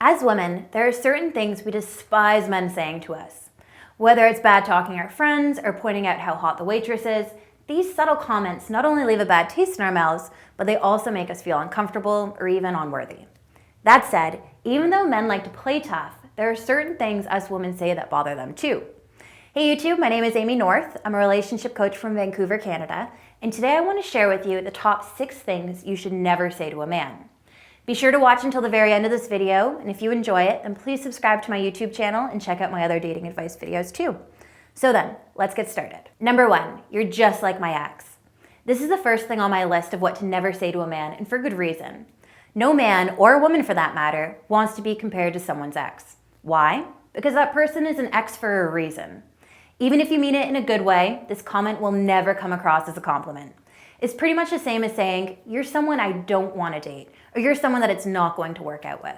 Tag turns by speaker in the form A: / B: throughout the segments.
A: As women, there are certain things we despise men saying to us. Whether it's bad talking our friends or pointing out how hot the waitress is, these subtle comments not only leave a bad taste in our mouths, but they also make us feel uncomfortable or even unworthy. That said, even though men like to play tough, there are certain things us women say that bother them too. Hey YouTube, my name is Amy North. I'm a relationship coach from Vancouver, Canada, and today I want to share with you the top 6 things you should never say to a man. Be sure to watch until the very end of this video, and if you enjoy it, then please subscribe to my YouTube channel and check out my other dating advice videos too. So then, let's get started. Number 1, you're just like my ex. This is the first thing on my list of what to never say to a man, and for good reason. No man, or woman for that matter, wants to be compared to someone's ex. Why? Because that person is an ex for a reason. Even if you mean it in a good way, this comment will never come across as a compliment. It's pretty much the same as saying, you're someone I don't want to date, or you're someone that it's not going to work out with.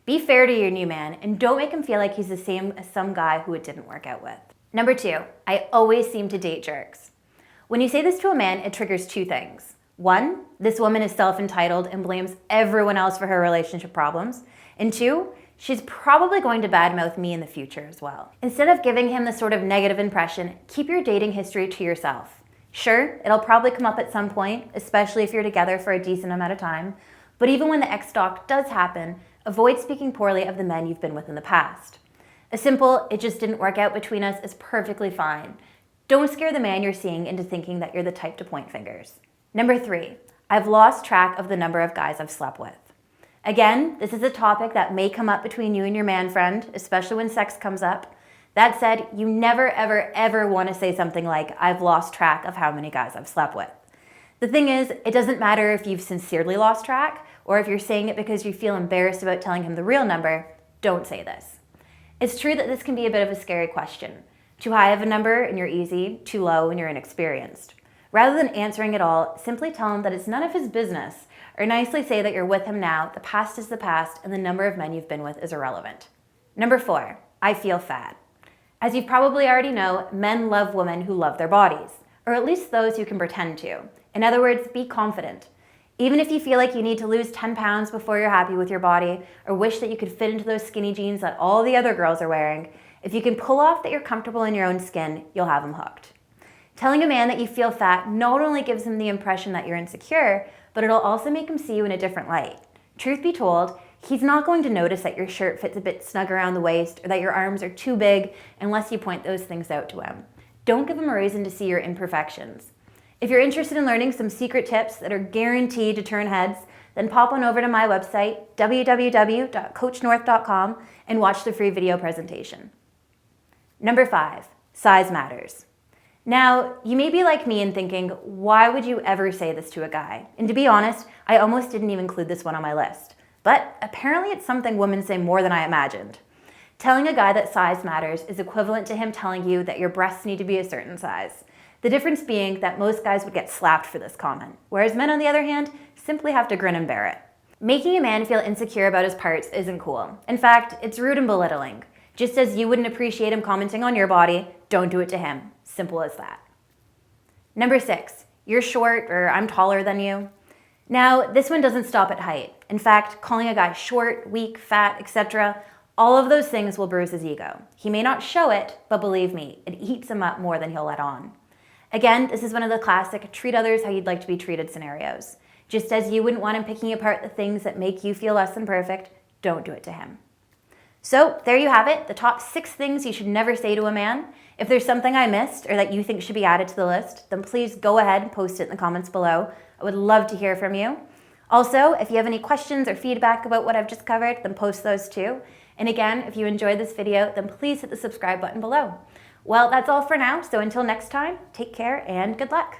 A: Be fair to your new man, and don't make him feel like he's the same as some guy who it didn't work out with. Number 2, I always seem to date jerks. When you say this to a man, it triggers 2 things. 1, this woman is self-entitled and blames everyone else for her relationship problems. And 2, she's probably going to badmouth me in the future as well. Instead of giving him the sort of negative impression, keep your dating history to yourself. Sure, it'll probably come up at some point, especially if you're together for a decent amount of time, but even when the ex talk does happen, avoid speaking poorly of the men you've been with in the past. A simple, it just didn't work out between us is perfectly fine. Don't scare the man you're seeing into thinking that you're the type to point fingers. Number 3, I've lost track of the number of guys I've slept with. Again, this is a topic that may come up between you and your man friend, especially when sex comes up. That said, you never, ever, ever want to say something like, I've lost track of how many guys I've slept with. The thing is, it doesn't matter if you've sincerely lost track, or if you're saying it because you feel embarrassed about telling him the real number, don't say this. It's true that this can be a bit of a scary question. Too high of a number and you're easy, too low and you're inexperienced. Rather than answering it all, simply tell him that it's none of his business, or nicely say that you're with him now, the past is the past, and the number of men you've been with is irrelevant. Number 4, I feel fat. As you probably already know, men love women who love their bodies, or at least those who can pretend to. In other words, be confident. Even if you feel like you need to lose 10 pounds before you're happy with your body, or wish that you could fit into those skinny jeans that all the other girls are wearing, if you can pull off that you're comfortable in your own skin, you'll have him hooked. Telling a man that you feel fat not only gives him the impression that you're insecure, but it'll also make him see you in a different light. Truth be told, he's not going to notice that your shirt fits a bit snug around the waist or that your arms are too big unless you point those things out to him. Don't give him a reason to see your imperfections. If you're interested in learning some secret tips that are guaranteed to turn heads, then pop on over to my website, www.coachnorth.com, and watch the free video presentation. Number 5, size matters. Now, you may be like me and thinking, why would you ever say this to a guy? And to be honest, I almost didn't even include this one on my list. But apparently it's something women say more than I imagined. Telling a guy that size matters is equivalent to him telling you that your breasts need to be a certain size. The difference being that most guys would get slapped for this comment, whereas men on the other hand simply have to grin and bear it. Making a man feel insecure about his parts isn't cool. In fact, it's rude and belittling. Just as you wouldn't appreciate him commenting on your body, don't do it to him. Simple as that. Number 6, you're short or I'm taller than you. Now, this one doesn't stop at height. In fact, calling a guy short, weak, fat, etc., all of those things will bruise his ego. He may not show it, but believe me, it eats him up more than he'll let on. Again, this is one of the classic treat others how you'd like to be treated scenarios. Just as you wouldn't want him picking apart the things that make you feel less than perfect, don't do it to him. So there you have it, the top 6 things you should never say to a man. If there's something I missed or that you think should be added to the list, then please go ahead and post it in the comments below. I would love to hear from you. Also, if you have any questions or feedback about what I've just covered, then post those too. And again, if you enjoyed this video, then please hit the subscribe button below. Well, that's all for now, so until next time, take care and good luck.